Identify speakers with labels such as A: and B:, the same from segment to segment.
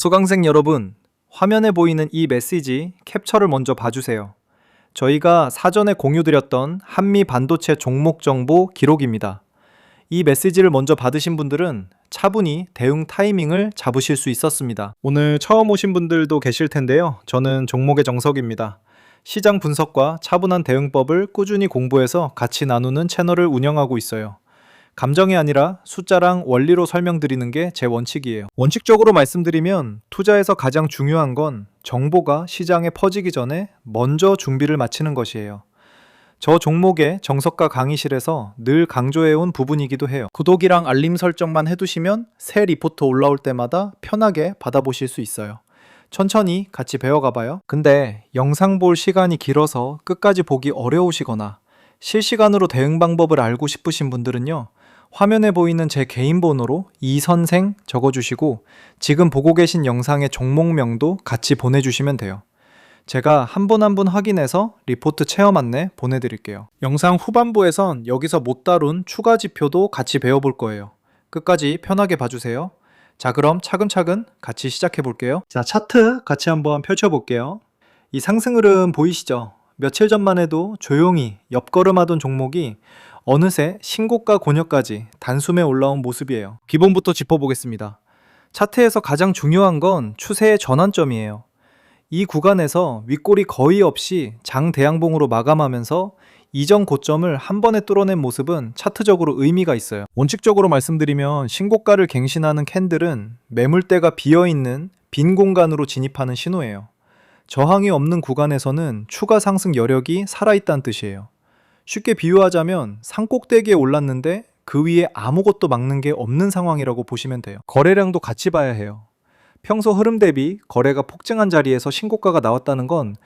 A: 수강생 여러분, 화면에 보이는 이 메시지 캡처를 먼저 봐주세요. 저희가 사전에 공유드렸던 한미 반도체 종목 정보 기록입니다. 이 메시지를 먼저 받으신 분들은 차분히 대응 타이밍을 잡으실 수 있었습니다. 오늘 처음 오신 분들도 계실 텐데요. 저는 종목의 정석입니다. 시장 분석과 차분한 대응법을 꾸준히 공부해서 같이 나누는 채널을 운영하고 있어요. 감정이 아니라 숫자랑 원리로 설명드리는 게 제 원칙이에요. 원칙적으로 말씀드리면 투자에서 가장 중요한 건 정보가 시장에 퍼지기 전에 먼저 준비를 마치는 것이에요. 저 종목의 정석가 강의실에서 늘 강조해온 부분이기도 해요. 구독이랑 알림 설정만 해두시면 새 리포트 올라올 때마다 편하게 받아보실 수 있어요. 천천히 같이 배워가봐요. 근데 영상 볼 시간이 길어서 끝까지 보기 어려우시거나 실시간으로 대응 방법을 알고 싶으신 분들은요, 화면에 보이는 제 개인 번호로 이선생 적어주시고 지금 보고 계신 영상의 종목명도 같이 보내주시면 돼요. 제가 한 분 한 분 확인해서 리포트 체험 안내 보내드릴게요. 영상 후반부에선 여기서 못 다룬 추가 지표도 같이 배워볼 거예요. 끝까지 편하게 봐주세요. 자, 그럼 차근차근 같이 시작해 볼게요. 자, 차트 같이 한번 펼쳐볼게요. 이 상승 흐름 보이시죠? 며칠 전만 해도 조용히 옆걸음하던 종목이 어느새 신고가 권역까지 단숨에 올라온 모습이에요. 기본부터 짚어보겠습니다. 차트에서 가장 중요한 건 추세의 전환점이에요. 이 구간에서 윗골이 거의 없이 장대양봉으로 마감하면서 이전 고점을 한 번에 뚫어낸 모습은 차트적으로 의미가 있어요. 원칙적으로 말씀드리면 신고가를 갱신하는 캔들은 매물대가 비어있는 빈 공간으로 진입하는 신호예요. 저항이 없는 구간에서는 추가 상승 여력이 살아있다는 뜻이에요. 쉽게 비유하자면 산꼭대기에 올랐는데 그 위에 아무것도 막는 게 없는 상황이라고 보시면 돼요. 거래량도 같이 봐야 해요. 평소 흐름 대비 거래가 폭증한 자리에서 신고가가 나왔다는 건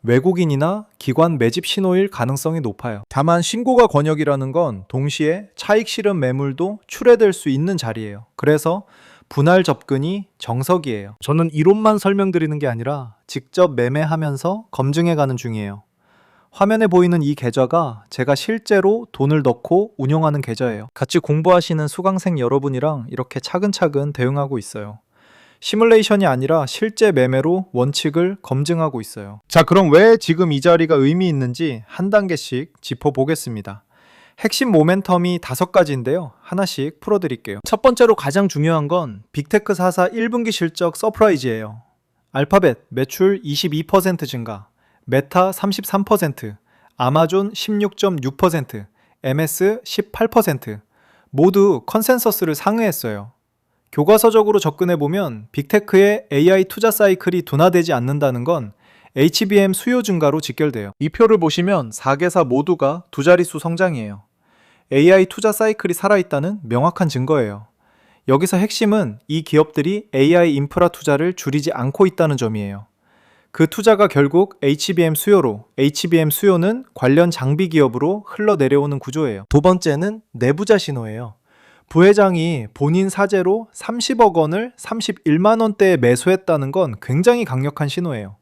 A: 외국인이나 기관 매집 신호일 가능성이 높아요. 다만 신고가 권역이라는 건 동시에 차익 실현 매물도 출회될 수 있는 자리예요. 그래서 분할 접근이 정석이에요. 저는 이론만 설명드리는 게 아니라 직접 매매하면서 검증해가는 중이에요. 화면에 보이는 이 계좌가 제가 실제로 돈을 넣고 운영하는 계좌예요. 같이 공부하시는 수강생 여러분이랑 이렇게 차근차근 대응하고 있어요. 시뮬레이션이 아니라 실제 매매로 원칙을 검증하고 있어요. 자, 그럼 왜 지금 이 자리가 의미 있는지 한 단계씩 짚어보겠습니다. 핵심 모멘텀이 5가지인데요. 하나씩 풀어드릴게요. 첫 번째로 가장 중요한 건 빅테크 4사 1분기 실적 서프라이즈예요. 알파벳 매출 22% 증가, 메타 33%, 아마존 16.6%, MS 18% 모두 컨센서스를 상회했어요. 교과서적으로 접근해보면 빅테크의 AI 투자 사이클이 둔화되지 않는다는 건 HBM 수요 증가로 직결돼요. 이 표를 보시면 4개사 모두가 두 자릿수 성장이에요. AI 투자 사이클이 살아있다는 명확한 증거예요. 여기서 핵심은 이 기업들이 AI 인프라 투자를 줄이지 않고 있다는 점이에요. 그 투자가 결국 HBM 수요로, HBM 수요는 관련 장비 기업으로 흘러내려오는 구조예요. 두 번째는 내부자 신호예요. 부회장이 본인 사재로 30억 원을 31만 원대에 매수했다는 건 굉장히 강력한 신호예요.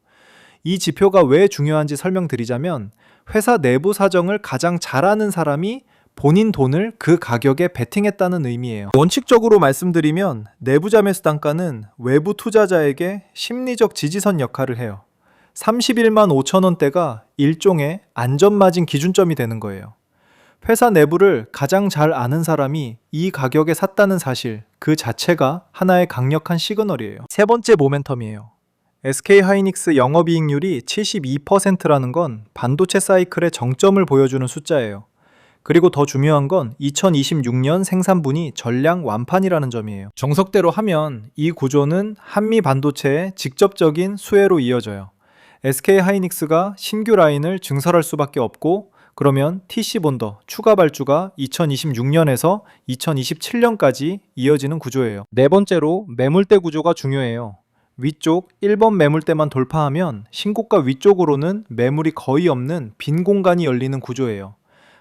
A: 이 지표가 왜 중요한지 설명드리자면 회사 내부 사정을 가장 잘 아는 사람이 본인 돈을 그 가격에 베팅했다는 의미예요. 원칙적으로 말씀드리면 내부자 매수 단가는 외부 투자자에게 심리적 지지선 역할을 해요. 31만 5천 원대가 일종의 안전마진 기준점이 되는 거예요. 회사 내부를 가장 잘 아는 사람이 이 가격에 샀다는 사실 그 자체가 하나의 강력한 시그널이에요. 세 번째 모멘텀이에요. SK하이닉스 영업이익률이 72%라는 건 반도체 사이클의 정점을 보여주는 숫자예요. 그리고 더 중요한 건 2026년 생산분이 전량 완판이라는 점이에요. 정석대로 하면 이 구조는 한미 반도체의 직접적인 수혜로 이어져요. SK하이닉스가 신규 라인을 증설할 수밖에 없고 그러면 TC본더 추가 발주가 2026년에서 2027년까지 이어지는 구조예요. 네 번째로 매물대 구조가 중요해요. 위쪽 1번 매물대만 돌파하면 신고가 위쪽으로는 매물이 거의 없는 빈 공간이 열리는 구조예요.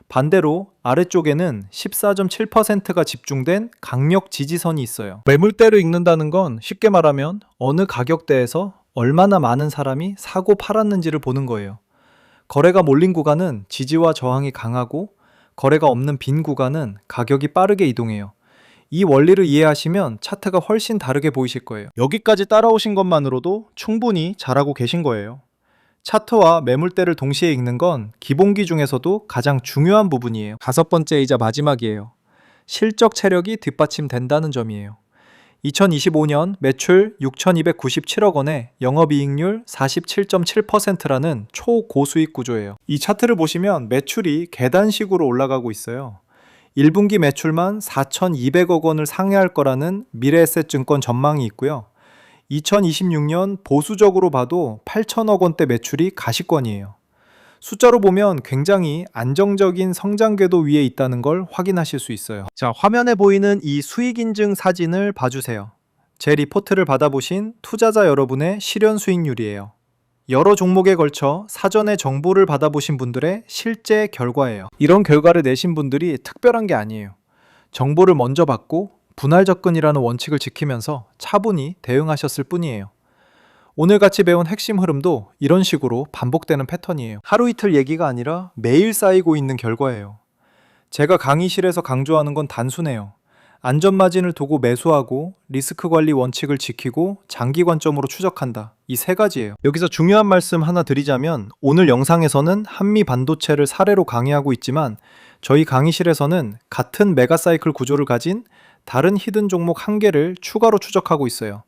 A: 반대로 아래쪽에는 14.7%가 집중된 강력 지지선이 있어요. 매물대를 읽는다는 건 쉽게 말하면 어느 가격대에서 얼마나 많은 사람이 사고 팔았는지를 보는 거예요. 거래가 몰린 구간은 지지와 저항이 강하고 거래가 없는 빈 구간은 가격이 빠르게 이동해요. 이 원리를 이해하시면 차트가 훨씬 다르게 보이실 거예요. 여기까지 따라오신 것만으로도 충분히 잘하고 계신 거예요. 차트와 매물대를 동시에 읽는 건 기본기 중에서도 가장 중요한 부분이에요. 5번째이자 마지막이에요. 실적 체력이 뒷받침된다는 점이에요. 2025년 매출 6,297억 원에 영업이익률 47.7%라는 초고수익 구조예요. 이 차트를 보시면 매출이 계단식으로 올라가고 있어요. 1분기 매출만 4,200억 원을 상회할 거라는 미래에셋증권 전망이 있고요. 2026년 보수적으로 봐도 8천억 원대 매출이 가시권이에요. 숫자로 보면 굉장히 안정적인 성장 궤도 위에 있다는 걸 확인하실 수 있어요. 자, 화면에 보이는 이 수익 인증 사진을 봐주세요. 제 리포트를 받아보신 투자자 여러분의 실현 수익률이에요. 여러 종목에 걸쳐 사전에 정보를 받아보신 분들의 실제 결과예요. 이런 결과를 내신 분들이 특별한 게 아니에요. 정보를 먼저 받고 분할 접근이라는 원칙을 지키면서 차분히 대응하셨을 뿐이에요. 오늘 같이 배운 핵심 흐름도 이런 식으로 반복되는 패턴이에요. 하루 이틀 얘기가 아니라 매일 쌓이고 있는 결과예요. 제가 강의실에서 강조하는 건 단순해요. 안전마진을 두고 매수하고 리스크 관리 원칙을 지키고 장기 관점으로 추적한다. 이 세 가지예요. 여기서 중요한 말씀 하나 드리자면 오늘 영상에서는 한미 반도체를 사례로 강의하고 있지만 저희 강의실에서는 같은 메가사이클 구조를 가진 다른 히든 종목 한 개를 추가로 추적하고 있어요.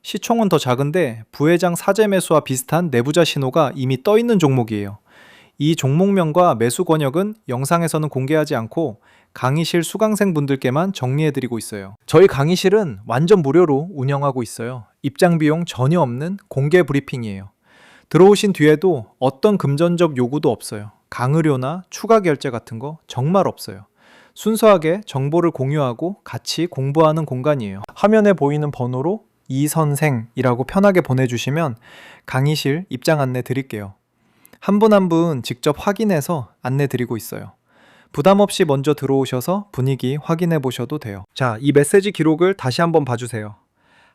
A: 시총은 더 작은데 부회장 사재 매수와 비슷한 내부자 신호가 이미 떠 있는 종목이에요. 이 종목명과 매수 권역은 영상에서는 공개하지 않고 강의실 수강생 분들께만 정리해드리고 있어요. 저희 강의실은 완전 무료로 운영하고 있어요. 입장 비용 전혀 없는 공개 브리핑이에요. 들어오신 뒤에도 어떤 금전적 요구도 없어요. 강의료나 추가 결제 같은 거 정말 없어요. 순수하게 정보를 공유하고 같이 공부하는 공간이에요. 화면에 보이는 번호로 이선생이라고 편하게 보내주시면 강의실 입장 안내 드릴게요. 한 분 한 분 직접 확인해서 안내 드리고 있어요. 부담 없이 먼저 들어오셔서 분위기 확인해 보셔도 돼요. 자, 이 메시지 기록을 다시 한번 봐주세요.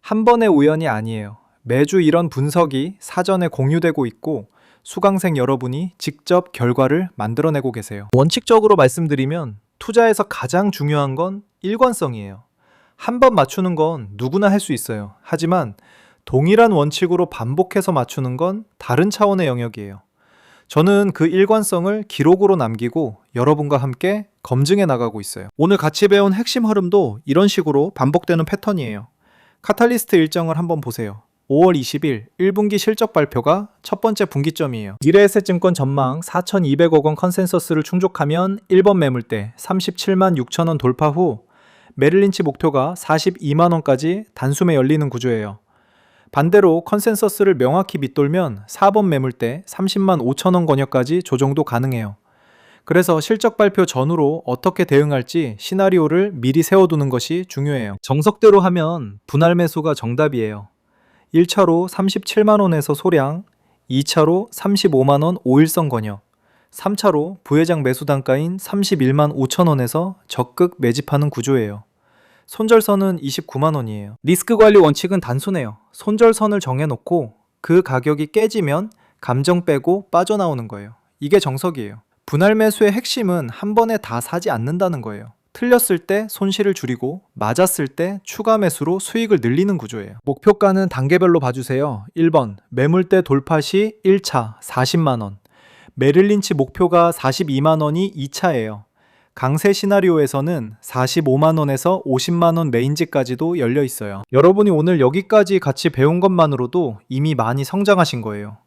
A: 한 번의 우연이 아니에요. 매주 이런 분석이 사전에 공유되고 있고 수강생 여러분이 직접 결과를 만들어내고 계세요. 원칙적으로 말씀드리면 투자에서 가장 중요한 건 일관성이에요. 한 번 맞추는 건 누구나 할 수 있어요. 하지만 동일한 원칙으로 반복해서 맞추는 건 다른 차원의 영역이에요. 저는 그 일관성을 기록으로 남기고 여러분과 함께 검증해 나가고 있어요. 오늘 같이 배운 핵심 흐름도 이런 식으로 반복되는 패턴이에요. 카탈리스트 일정을 한번 보세요. 5월 20일 1분기 실적 발표가 첫 번째 분기점이에요. 미래에셋증권 전망 4,200억 원 컨센서스를 충족하면 1번 매물대 37만 6천 원 돌파 후 메릴린치 목표가 42만 원까지 단숨에 열리는 구조예요. 반대로 컨센서스를 명확히 밑돌면 4번 매물대 30만 5천 원 권역까지 조정도 가능해요. 그래서 실적 발표 전후로 어떻게 대응할지 시나리오를 미리 세워두는 것이 중요해요. 정석대로 하면 분할 매수가 정답이에요. 1차로 37만 원에서 소량, 2차로 35만 원 5일선 권역, 3차로 부회장 매수 단가인 31만 5천 원에서 적극 매집하는 구조예요. 손절선은 29만 원이에요. 리스크 관리 원칙은 단순해요. 손절선을 정해놓고 그 가격이 깨지면 감정 빼고 빠져나오는 거예요. 이게 정석이에요. 분할 매수의 핵심은 한 번에 다 사지 않는다는 거예요. 틀렸을 때 손실을 줄이고 맞았을 때 추가 매수로 수익을 늘리는 구조예요. 목표가는 단계별로 봐주세요. 1번 매물대 돌파 시 1차 40만 원, 메릴린치 목표가 42만 원이 2차예요. 강세 시나리오에서는 45만 원에서 50만 원 레인지까지도 열려 있어요. 여러분이 오늘 여기까지 같이 배운 것만으로도 이미 많이 성장하신 거예요.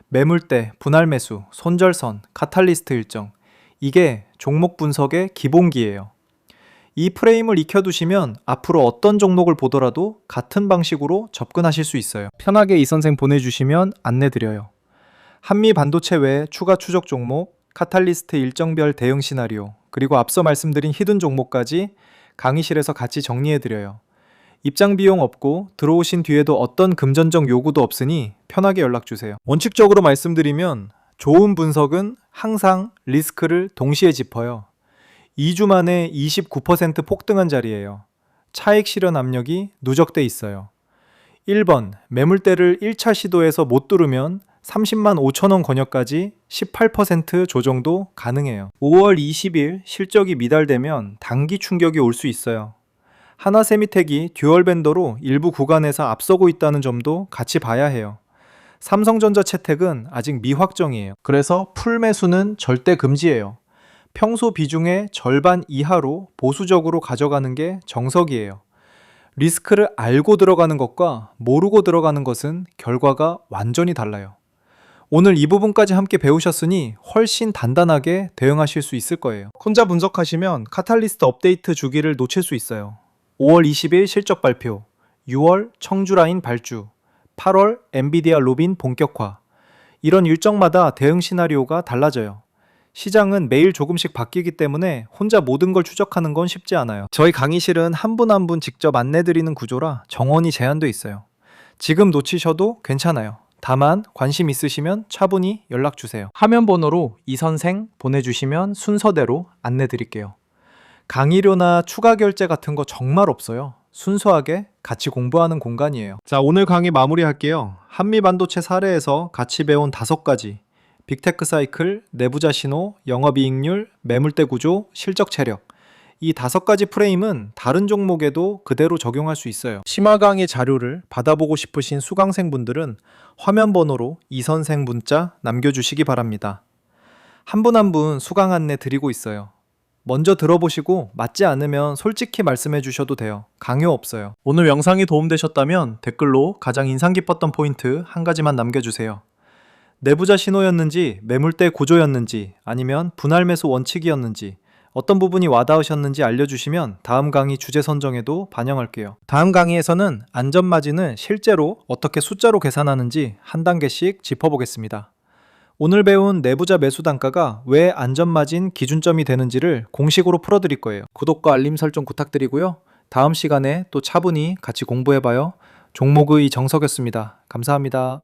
A: 매물대, 분할 매수, 손절선, 카탈리스트 일정, 이게 종목 분석의 기본기예요. 이 프레임을 익혀두시면 앞으로 어떤 종목을 보더라도 같은 방식으로 접근하실 수 있어요. 편하게 이 선생 보내주시면 안내드려요. 한미 반도체 외 추가 추적 종목, 카탈리스트 일정별 대응 시나리오, 그리고 앞서 말씀드린 히든 종목까지 강의실에서 같이 정리해드려요. 입장 비용 없고 들어오신 뒤에도 어떤 금전적 요구도 없으니 편하게 연락주세요. 원칙적으로 말씀드리면 좋은 분석은 항상 리스크를 동시에 짚어요. 2주 만에 29% 폭등한 자리예요. 차익 실현 압력이 누적돼 있어요. 1번 매물대를 1차 시도에서 못 뚫으면 30만 5천 원 권역까지 18% 조정도 가능해요. 5월 20일 실적이 미달되면 단기 충격이 올 수 있어요. 하나세미텍이 듀얼 밴더로 일부 구간에서 앞서고 있다는 점도 같이 봐야 해요. 삼성전자 채택은 아직 미확정이에요. 그래서 풀 매수는 절대 금지예요. 평소 비중의 절반 이하로 보수적으로 가져가는 게 정석이에요. 리스크를 알고 들어가는 것과 모르고 들어가는 것은 결과가 완전히 달라요. 오늘 이 부분까지 함께 배우셨으니 훨씬 단단하게 대응하실 수 있을 거예요. 혼자 분석하시면 카탈리스트 업데이트 주기를 놓칠 수 있어요. 5월 20일 실적 발표, 6월 청주 라인 발주, 8월 엔비디아 루빈 본격화. 이런 일정마다 대응 시나리오가 달라져요. 시장은 매일 조금씩 바뀌기 때문에 혼자 모든 걸 추적하는 건 쉽지 않아요. 저희 강의실은 한 분 한 분 직접 안내드리는 구조라 정원이 제한돼 있어요. 지금 놓치셔도 괜찮아요. 다만 관심 있으시면 차분히 연락 주세요. 화면 번호로 이선생 보내주시면 순서대로 안내드릴게요. 강의료나 추가 결제 같은 거 정말 없어요. 순수하게 같이 공부하는 공간이에요. 자, 오늘 강의 마무리할게요. 한미반도체 사례에서 같이 배운 5가지. 빅테크 사이클, 내부자 신호, 영업이익률, 매물대 구조, 실적 체력. 이 5가지 프레임은 다른 종목에도 그대로 적용할 수 있어요. 심화 강의 자료를 받아보고 싶으신 수강생분들은 화면 번호로 이선생 문자 남겨주시기 바랍니다. 한 분 한 분 수강 안내 드리고 있어요. 먼저 들어보시고 맞지 않으면 솔직히 말씀해 주셔도 돼요. 강요 없어요. 오늘 영상이 도움되셨다면 댓글로 가장 인상 깊었던 포인트 한 가지만 남겨주세요. 내부자 신호였는지, 매물대 구조였는지, 아니면 분할 매수 원칙이었는지, 어떤 부분이 와닿으셨는지 알려주시면 다음 강의 주제 선정에도 반영할게요. 다음 강의에서는 안전마진을 실제로 어떻게 숫자로 계산하는지 한 단계씩 짚어보겠습니다. 오늘 배운 내부자 매수 단가가 왜 안전마진 기준점이 되는지를 공식으로 풀어드릴 거예요. 구독과 알림 설정 부탁드리고요. 다음 시간에 또 차분히 같이 공부해봐요. 종목의 정석이었습니다. 감사합니다.